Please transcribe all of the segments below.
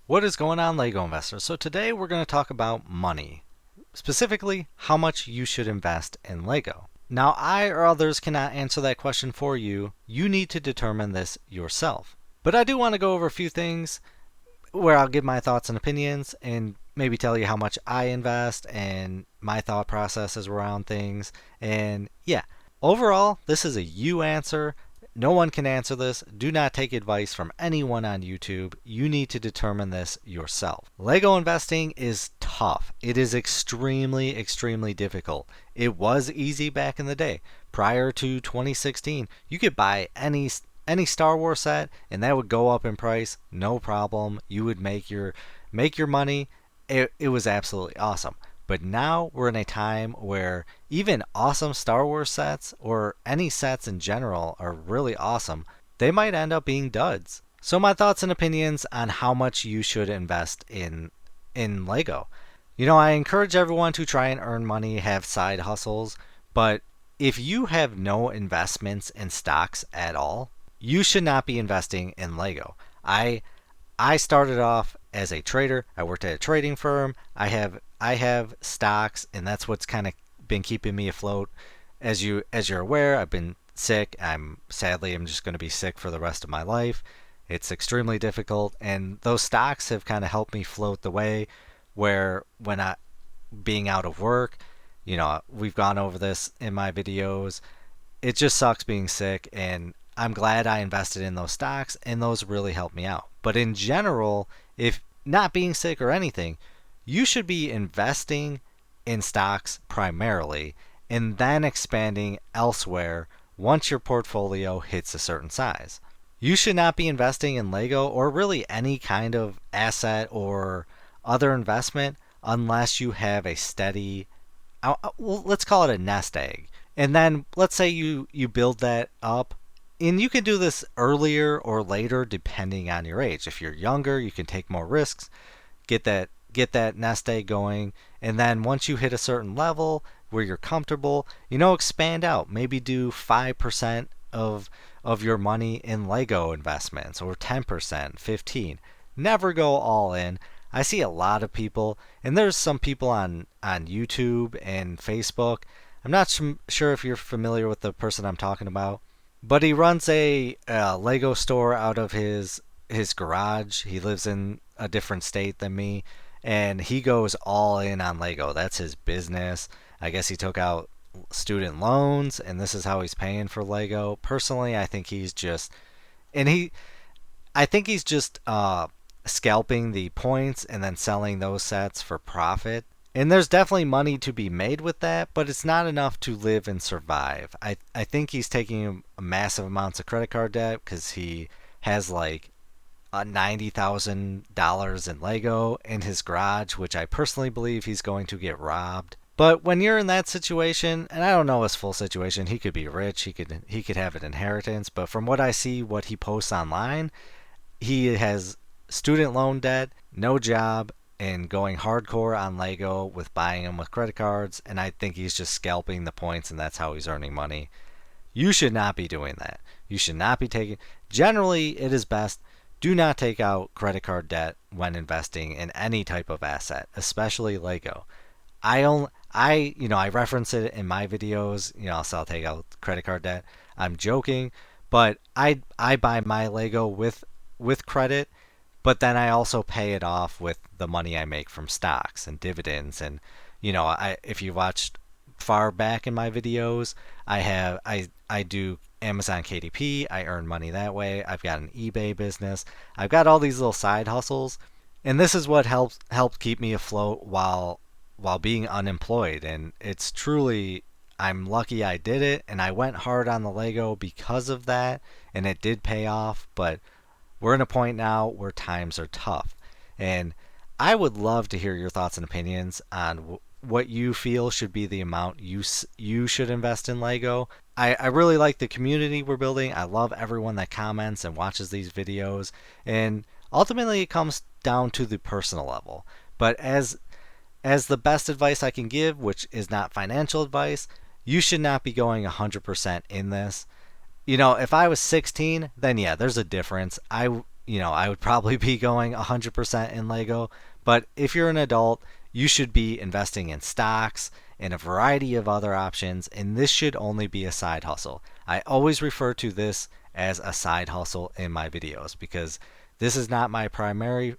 What is going on, Lego investors? So today we're going to talk about money, specifically how much you should invest in Lego. Now, I or others cannot answer that question for you. You need to determine this yourself. But I do want to go over a few things where I'll give my thoughts and opinions and maybe tell you how much I invest and my thought processes around things. And yeah, overall, this is a you answer. No one can answer this. Do not take advice from anyone on YouTube. You need to determine this yourself. Lego investing is tough. It is extremely, extremely difficult. It was easy back in the day. Prior to 2016, you could buy any Star Wars set and that would go up in price, no problem. You would make your money. It was absolutely awesome. But now we're in a time where even awesome Star Wars sets or any sets in general are really awesome. They might end up being duds. So my thoughts and opinions on how much you should invest in Lego. I encourage everyone to try and earn money, have side hustles, but if you have no investments in stocks at all, you should not be investing in Lego. I started off as a trader. I worked at a trading firm. I have stocks, and that's what's kind of been keeping me afloat. As you're aware, I've been sick. I'm just going to be sick for the rest of my life. It's extremely difficult, and those stocks have kind of helped me float the way. Where when I being out of work, we've gone over this in my videos. It just sucks being sick, and I'm glad I invested in those stocks, and those really helped me out. But in general, if not being sick or anything, you should be investing in stocks primarily and then expanding elsewhere once your portfolio hits a certain size. You should not be investing in Lego or really any kind of asset or other investment unless you have a steady, well, let's call it a nest egg. And then let's say you build that up, and you can do this earlier or later depending on your age. If you're younger, you can take more risks, get that nest egg going, and then once you hit a certain level where you're comfortable, expand out. Maybe do 5% of your money in Lego investments or 10%, 15. Never go all in. I see a lot of people, and there's some people on YouTube and Facebook. I'm not sure if you're familiar with the person I'm talking about, but he runs a Lego store out of his garage. He lives in a different state than me, and he goes all in on Lego. That's his business. I guess he took out student loans, and this is how he's paying for Lego. Personally, and I think he's just scalping the points and then selling those sets for profit. And there's definitely money to be made with that, but it's not enough to live and survive. I think he's taking massive amounts of credit card debt because he has like $90,000 in Lego in his garage, which I personally believe he's going to get robbed. But when you're in that situation, and I don't know his full situation, he could be rich, he could have an inheritance, but from what I see, what he posts online, he has student loan debt, no job, and going hardcore on Lego with buying them with credit cards, and I think he's just scalping the points, and that's how he's earning money. You should not be doing that. You should not be taking. Generally, it is best do not take out credit card debt when investing in any type of asset, especially Lego. I reference it in my videos. So I'll take out credit card debt. I'm joking, but I buy my Lego with credit, but then I also pay it off with the money I make from stocks and dividends. And if you watched far back in my videos, I do Amazon KDP. I earn money that way. I've got an eBay business. I've got all these little side hustles, and this is what helped keep me afloat while being unemployed. And it's truly, I'm lucky I did it, and I went hard on the Lego because of that, and it did pay off. But we're in a point now where times are tough, and I would love to hear your thoughts and opinions on what you feel should be the amount you should invest in Lego. I really like the community we're building. I love everyone that comments and watches these videos, and ultimately it comes down to the personal level. But as the best advice I can give, which is not financial advice, you should not be going 100% in this. If I was 16, then yeah, there's a difference. I would probably be going 100% in Lego. But if you're an adult, you should be investing in stocks and a variety of other options, and this should only be a side hustle. I always refer to this as a side hustle in my videos because this is not my primary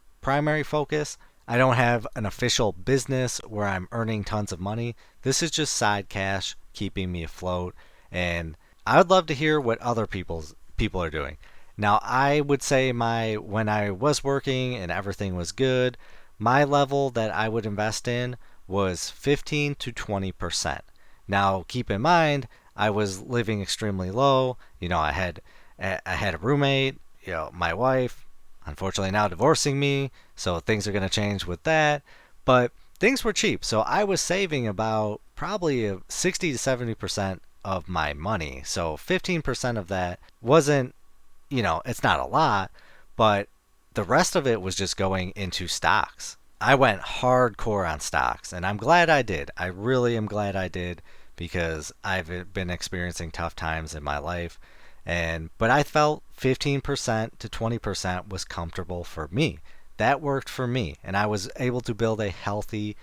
focus. I don't have an official business where I'm earning tons of money. This is just side cash keeping me afloat, and I would love to hear what other people are doing. Now, I would say when I was working and everything was good, my level that I would invest in was 15 to 20%. Now, keep in mind, I was living extremely low. I had a roommate, my wife, unfortunately now divorcing me, so things are going to change with that. But things were cheap, so I was saving about probably 60 to 70% of my money. So 15% of that wasn't, it's not a lot, but the rest of it was just going into stocks. I went hardcore on stocks, and I'm glad I did. I really am glad I did because I've been experiencing tough times in my life. But I felt 15% to 20% was comfortable for me. That worked for me, and I was able to build a healthy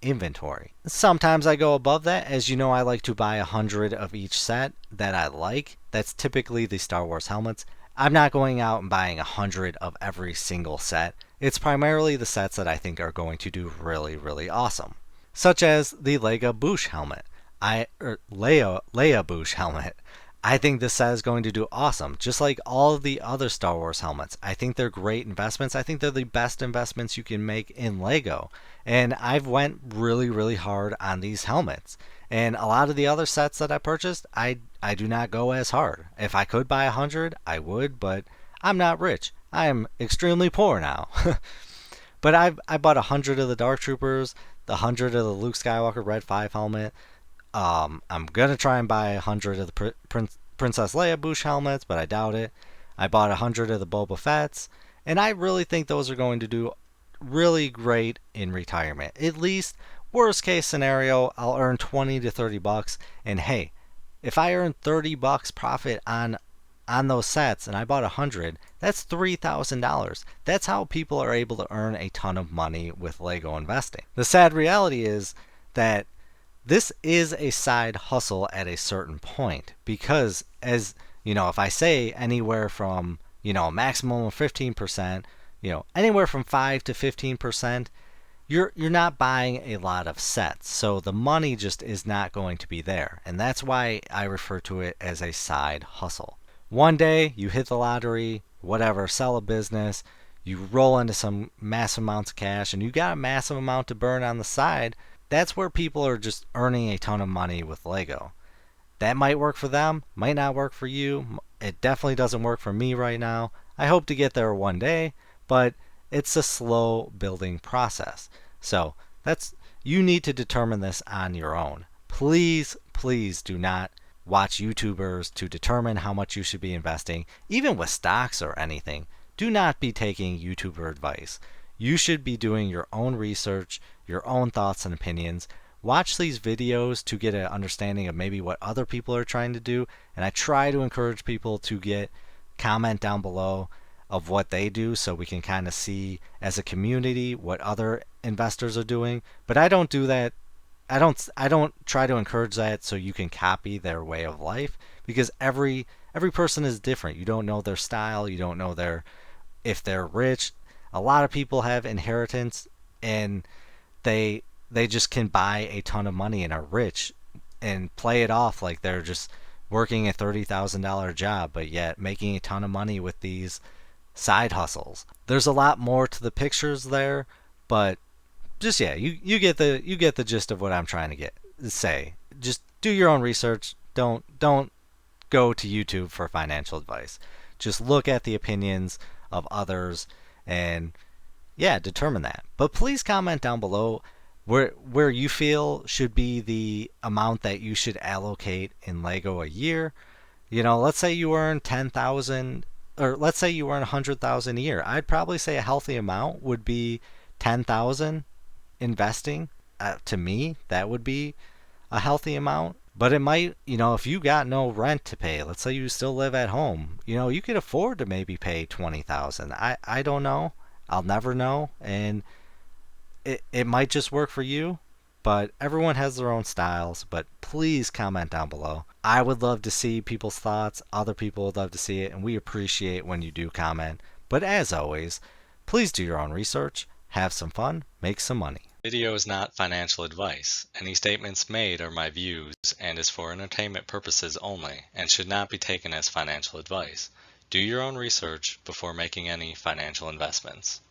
inventory. Sometimes I go above that. As you know, I like to buy 100 of each set that I like. That's typically the Star Wars helmets. I'm not going out and buying 100 of every single set. It's primarily the sets that I think are going to do really, really awesome, such as the Leia Boushh helmet. Leia Boushh helmet. I think this set is going to do awesome, just like all of the other Star Wars helmets. I think they're great investments. I think they're the best investments you can make in Lego. And I've went really, really hard on these helmets. And a lot of the other sets that I purchased, I do not go as hard. If I could buy 100, I would, but I'm not rich. I am extremely poor now. But I bought 100 of the Dark Troopers, the 100 of the Luke Skywalker Red 5 helmet. I'm gonna try and buy 100 of the Princess Leia Boushh helmets, but I doubt it. I bought 100 of the Boba Fett's, and I really think those are going to do really great in retirement. At least, worst case scenario, I'll earn 20 to 30 bucks. And hey, if I earn 30 bucks profit on those sets and I bought 100, that's $3,000. That's how people are able to earn a ton of money with Lego investing. The sad reality is that this is a side hustle at a certain point because, as you know, if I say anywhere from, a maximum of 15%, anywhere from 5 to 15%, you're not buying a lot of sets. So the money just is not going to be there. And that's why I refer to it as a side hustle. One day you hit the lottery, whatever, sell a business, you roll into some massive amounts of cash, and you got a massive amount to burn on the side. That's where people are just earning a ton of money with Lego. That might work for them, might not work for you. It definitely doesn't work for me right now. I hope to get there one day, but it's a slow building process. So you need to determine this on your own. Please, please do not watch YouTubers to determine how much you should be investing, even with stocks or anything. Do not be taking YouTuber advice. You should be doing your own research, your own thoughts and opinions. Watch these videos to get an understanding of maybe what other people are trying to do. And I try to encourage people to comment down below of what they do so we can kind of see as a community what other investors are doing. But I don't do that. I don't try to encourage that so you can copy their way of life, because every person is different. You don't know their style, you don't know if they're rich. A lot of people have inheritance and they just can buy a ton of money and are rich and play it off like they're just working a $30,000 job, but yet making a ton of money with these side hustles. There's a lot more to the pictures there, but just you get the gist of what I'm trying to say. Just do your own research. Don't go to YouTube for financial advice. Just look at the opinions of others and determine that. But please comment down below where you feel should be the amount that you should allocate in Lego a year. Let's say you earn 10,000, or let's say you earn 100,000 a year. I'd probably say a healthy amount would be 10,000 investing. To me, that would be a healthy amount. But it might, if you got no rent to pay, let's say you still live at home, you could afford to maybe pay 20,000. I don't know. I'll never know. And it might just work for you, but everyone has their own styles. But please comment down below. I would love to see people's thoughts. Other people would love to see it, and we appreciate when you do comment. But as always, please do your own research, have some fun, make some money. Video is not financial advice. Any statements made are my views and is for entertainment purposes only and should not be taken as financial advice. Do your own research before making any financial investments.